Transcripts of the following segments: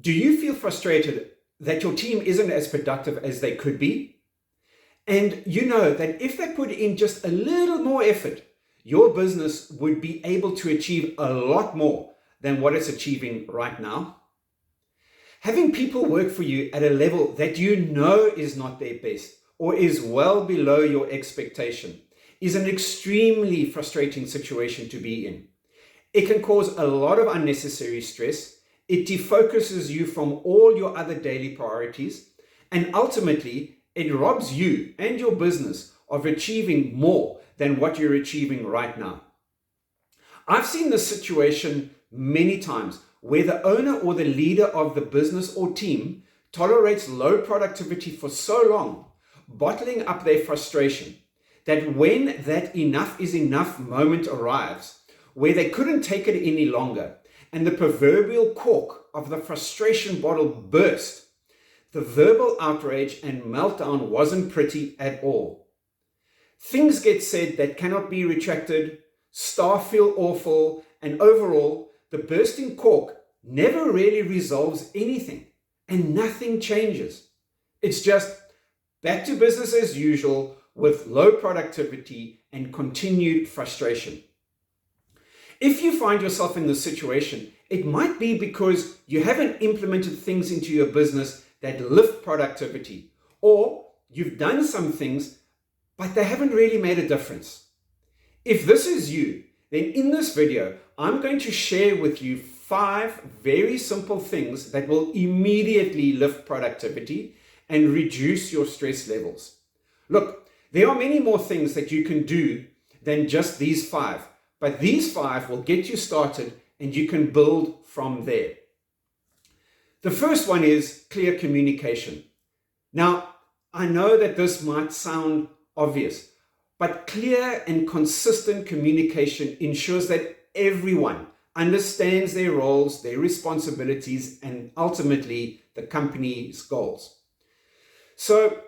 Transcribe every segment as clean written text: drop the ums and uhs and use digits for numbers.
Do you feel frustrated that your team isn't as productive as they could be? And you know that if they put in just a little more effort, your business would be able to achieve a lot more than what it's achieving right now. Having people work for you at a level that you know is not their best or is well below your expectation is an extremely frustrating situation to be in. It can cause a lot of unnecessary stress. It defocuses you from all your other daily priorities, and ultimately it robs you and your business of achieving more than what you're achieving right now. I've seen this situation many times where the owner or the leader of the business or team tolerates low productivity for so long, bottling up their frustration, that when that enough is enough moment arrives, where they couldn't take it any longer, and the proverbial cork of the frustration bottle burst, the verbal outrage and meltdown wasn't pretty at all. Things get said that cannot be retracted, staff feel awful, and overall, the bursting cork never really resolves anything, and nothing changes. It's just back to business as usual with low productivity and continued frustration. If you find yourself in this situation, it might be because you haven't implemented things into your business that lift productivity, or you've done some things, but they haven't really made a difference. If this is you, then in this video, I'm going to share with you 5 very simple things that will immediately lift productivity and reduce your stress levels. Look, there are many more things that you can do than just these 5, but these 5 will get you started and you can build from there. The first one is clear communication. Now, I know that this might sound obvious, but clear and consistent communication ensures that everyone understands their roles, their responsibilities, and ultimately the company's goals. So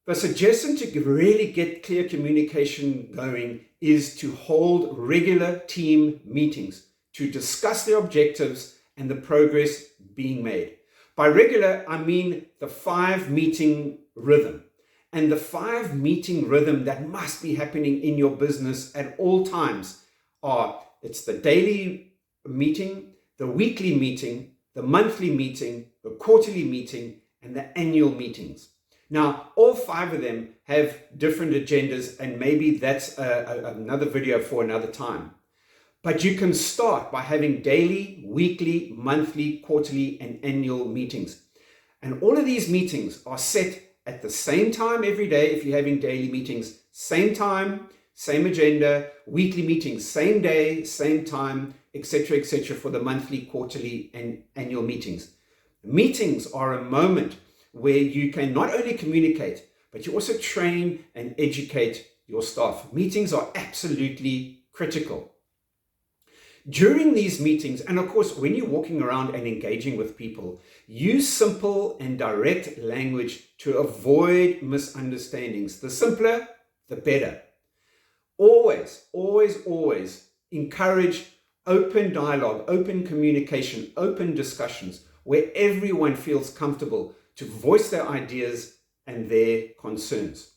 the suggestion to really get clear communication going is to hold regular team meetings to discuss the objectives and the progress being made. By regular, I mean the 5-meeting rhythm. And the 5-meeting rhythm that must be happening in your business at all times are, it's the daily meeting, the weekly meeting, the monthly meeting, the quarterly meeting, and the annual meetings. Now, all 5 of them have different agendas, and maybe that's another video for another time. But you can start by having daily, weekly, monthly, quarterly, and annual meetings. And all of these meetings are set at the same time every day. If you're having daily meetings, same time, same agenda, weekly meetings, same day, same time, etc., for the monthly, quarterly, and annual meetings. Meetings are a moment where you can not only communicate, but you also train and educate your staff. Meetings are absolutely critical. During these meetings, and of course, when you're walking around and engaging with people, use simple and direct language to avoid misunderstandings. The simpler, the better. Always, always, always encourage open dialogue, open communication, open discussions where everyone feels comfortable to voice their ideas and their concerns.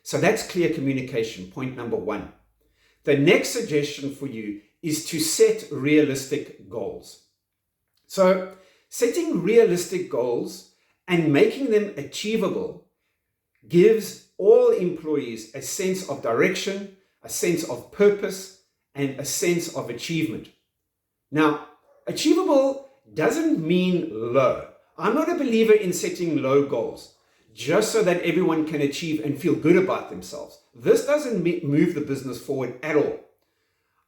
So that's clear communication, point number 1. The next suggestion for you is to set realistic goals. So setting realistic goals and making them achievable gives all employees a sense of direction, a sense of purpose, and a sense of achievement. Now, achievable doesn't mean low. I'm not a believer in setting low goals just so that everyone can achieve and feel good about themselves. This doesn't move the business forward at all.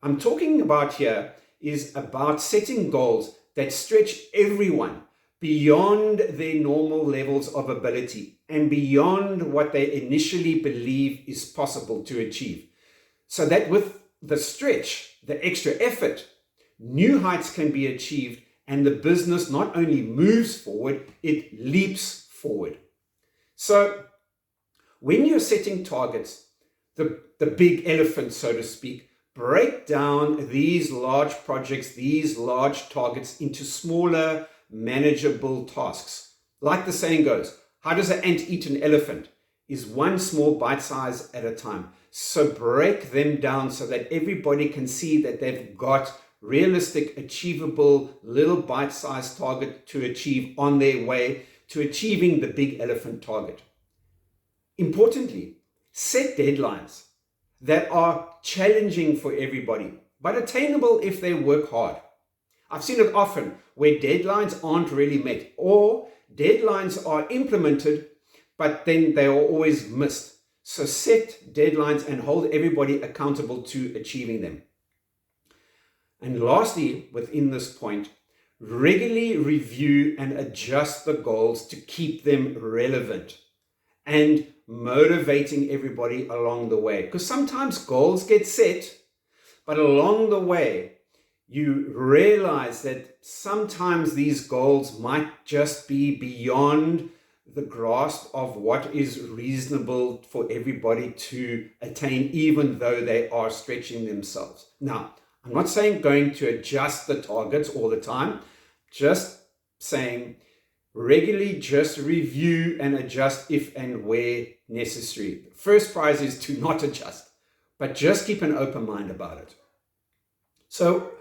I'm talking about here is about setting goals that stretch everyone beyond their normal levels of ability and beyond what they initially believe is possible to achieve. So that with the stretch, the extra effort, new heights can be achieved and the business not only moves forward, it leaps forward. So when you're setting targets, the big elephant, so to speak, break down these large projects, these large targets into smaller, manageable tasks. Like the saying goes, how does an ant eat an elephant? Is one small bite size at a time. So break them down so that everybody can see that they've got realistic, achievable, little bite-sized target to achieve on their way to achieving the big elephant target. Importantly, set deadlines that are challenging for everybody, but attainable if they work hard. I've seen it often where deadlines aren't really met, or deadlines are implemented, but then they are always missed. So set deadlines and hold everybody accountable to achieving them. And lastly, within this point, regularly review and adjust the goals to keep them relevant and motivating everybody along the way. Because sometimes goals get set, but along the way, you realize that sometimes these goals might just be beyond the grasp of what is reasonable for everybody to attain, even though they are stretching themselves. Now, I'm not saying going to adjust the targets all the time, just saying regularly just review and adjust if and where necessary. First prize is to not adjust, but just keep an open mind about it. So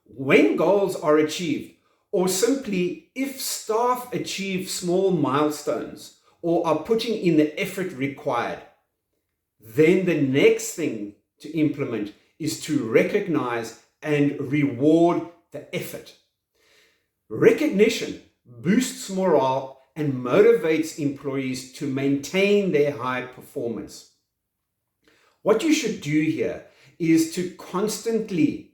when goals are achieved, or simply if staff achieve small milestones or are putting in the effort required, then the next thing to implement is to recognize and reward the effort. Recognition boosts morale and motivates employees to maintain their high performance. What you should do here is to constantly,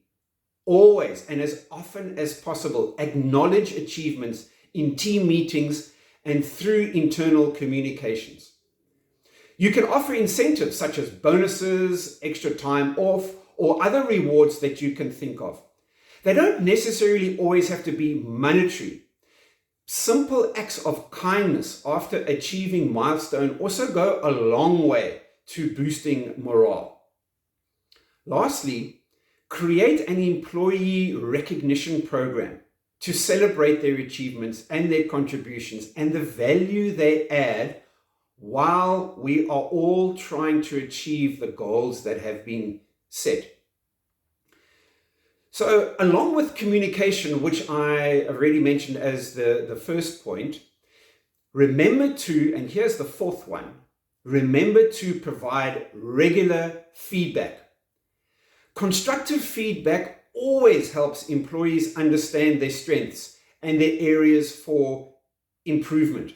always, and as often as possible, acknowledge achievements in team meetings and through internal communications. You can offer incentives such as bonuses, extra time off, or other rewards that you can think of. They don't necessarily always have to be monetary. Simple acts of kindness after achieving milestone also go a long way to boosting morale. Lastly, create an employee recognition program to celebrate their achievements and their contributions and the value they add while we are all trying to achieve the goals that have been set. So along with communication, which I already mentioned as the first point, remember to, and here's the fourth one, remember to provide regular feedback. Constructive feedback always helps employees understand their strengths and their areas for improvement.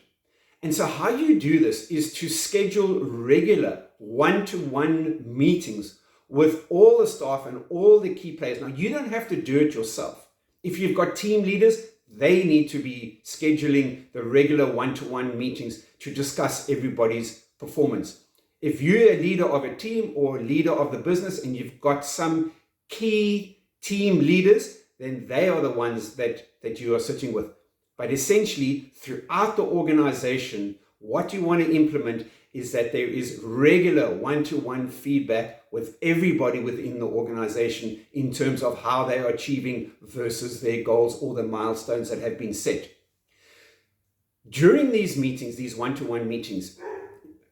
And so how you do this is to schedule regular one-to-one meetings with all the staff and all the key players. Now, you don't have to do it yourself. If you've got team leaders, they need to be scheduling the regular one-to-one meetings to discuss everybody's performance. If you're a leader of a team or leader of the business and you've got some key team leaders, then they are the ones that you are sitting with. But essentially, throughout the organization, what you want to implement is that there is regular one-to-one feedback with everybody within the organization in terms of how they are achieving versus their goals or the milestones that have been set. During these meetings, these one-to-one meetings,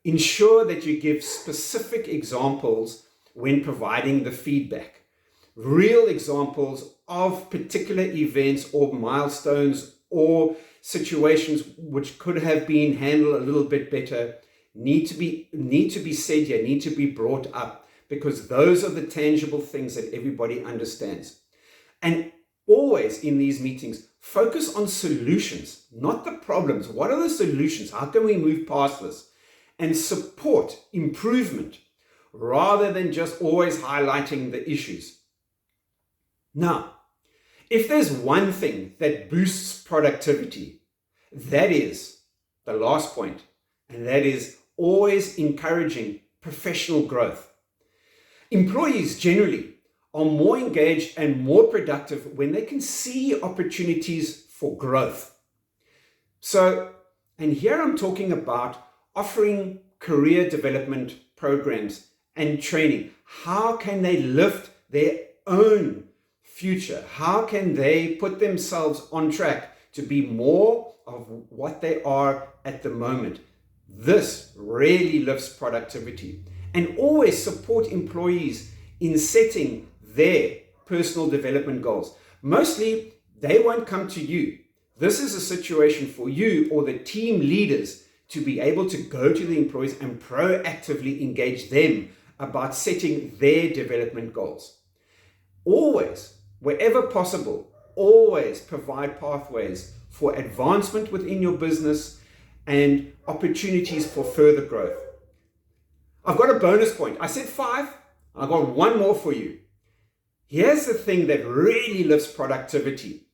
ensure that you give specific examples when providing the feedback. Real examples of particular events or milestones or situations which could have been handled a little bit better need to be said here, need to be brought up, because those are the tangible things that everybody understands. And always in these meetings, focus on solutions, not the problems. What are the solutions? How can we move past this? And support improvement rather than just always highlighting the issues. Now, if there's one thing that boosts productivity, that is the last point, and that is always encouraging professional growth. Employees generally are more engaged and more productive when they can see opportunities for growth. So, and here I'm talking about offering career development programs and training. How can they lift their own future? How can they put themselves on track to be more of what they are at the moment. This really lifts productivity. And always support employees in setting their personal development goals. Mostly, they won't come to you. This is a situation for you or the team leaders to be able to go to the employees and proactively engage them about setting their development goals. Always, wherever possible, always provide pathways for advancement within your business and opportunities for further growth. I've got a bonus point. I said 5. I've got one more for you. Here's the thing that really lifts productivity.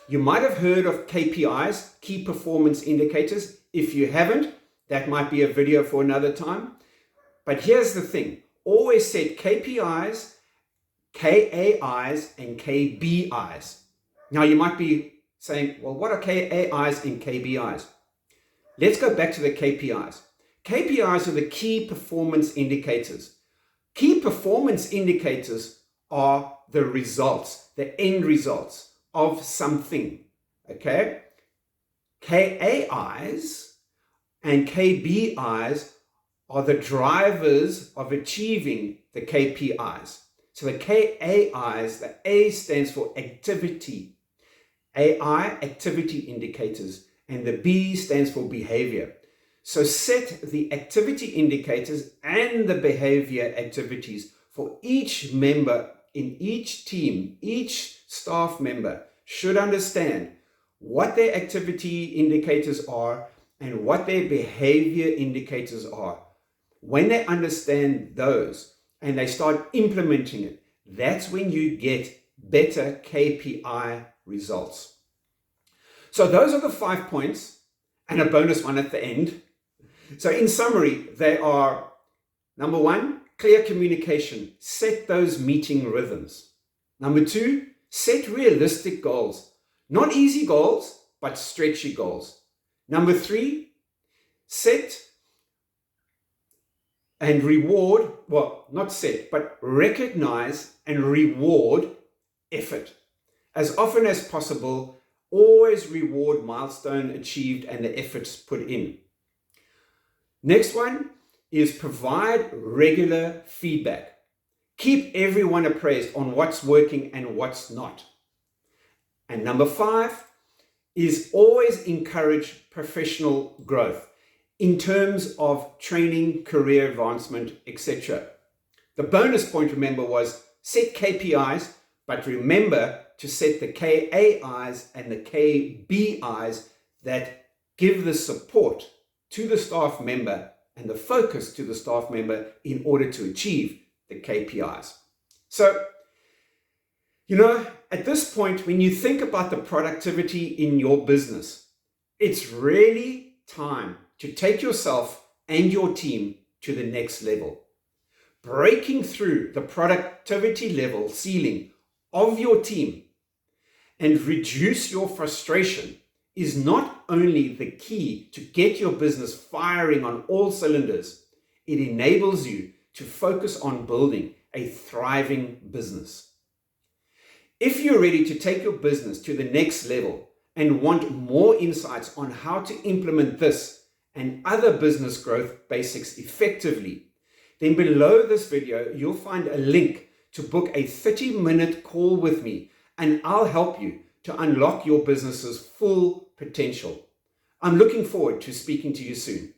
You might have heard of KPIs, key performance indicators. If you haven't, that might be a video for another time. But here's the thing. Always set KPIs, KAIs, and KBIs. Now you might be saying, well, what are KAIs and KBIs? Let's go back to the KPIs. KPIs are the key performance indicators. Key performance indicators are the results, the end results of something, okay? KAIs and KBIs are the drivers of achieving the KPIs. So the KAIs, the A stands for activity. AI, activity indicators, and the B stands for behavior. So set the activity indicators and the behavior activities for each member in each team. Each staff member should understand what their activity indicators are and what their behavior indicators are. When they understand those and they start implementing it, that's when you get better KPI results. So those are the 5 points and a bonus one at the end. So in summary, they are: number 1, clear communication. Set those meeting rhythms. Number 2, set realistic goals. Not easy goals, but stretchy goals. Number 3, set and reward, well, not set, but recognize and reward effort. As often as possible, always reward milestone achieved and the efforts put in. Next one is provide regular feedback. Keep everyone appraised on what's working and what's not. And number 5 is always encourage professional growth in terms of training, career advancement, etc. The bonus point, remember, was set KPIs, but remember to set the KAIs and the KBIs that give the support to the staff member and the focus to the staff member in order to achieve the KPIs. So, at this point, when you think about the productivity in your business, it's really time to take yourself and your team to the next level. Breaking through the productivity level ceiling of your team and reduce your frustration is not only the key to get your business firing on all cylinders, it enables you to focus on building a thriving business. If you're ready to take your business to the next level and want more insights on how to implement this and other business growth basics effectively, then below this video, you'll find a link to book a 30-minute call with me, and I'll help you to unlock your business's full potential. I'm looking forward to speaking to you soon.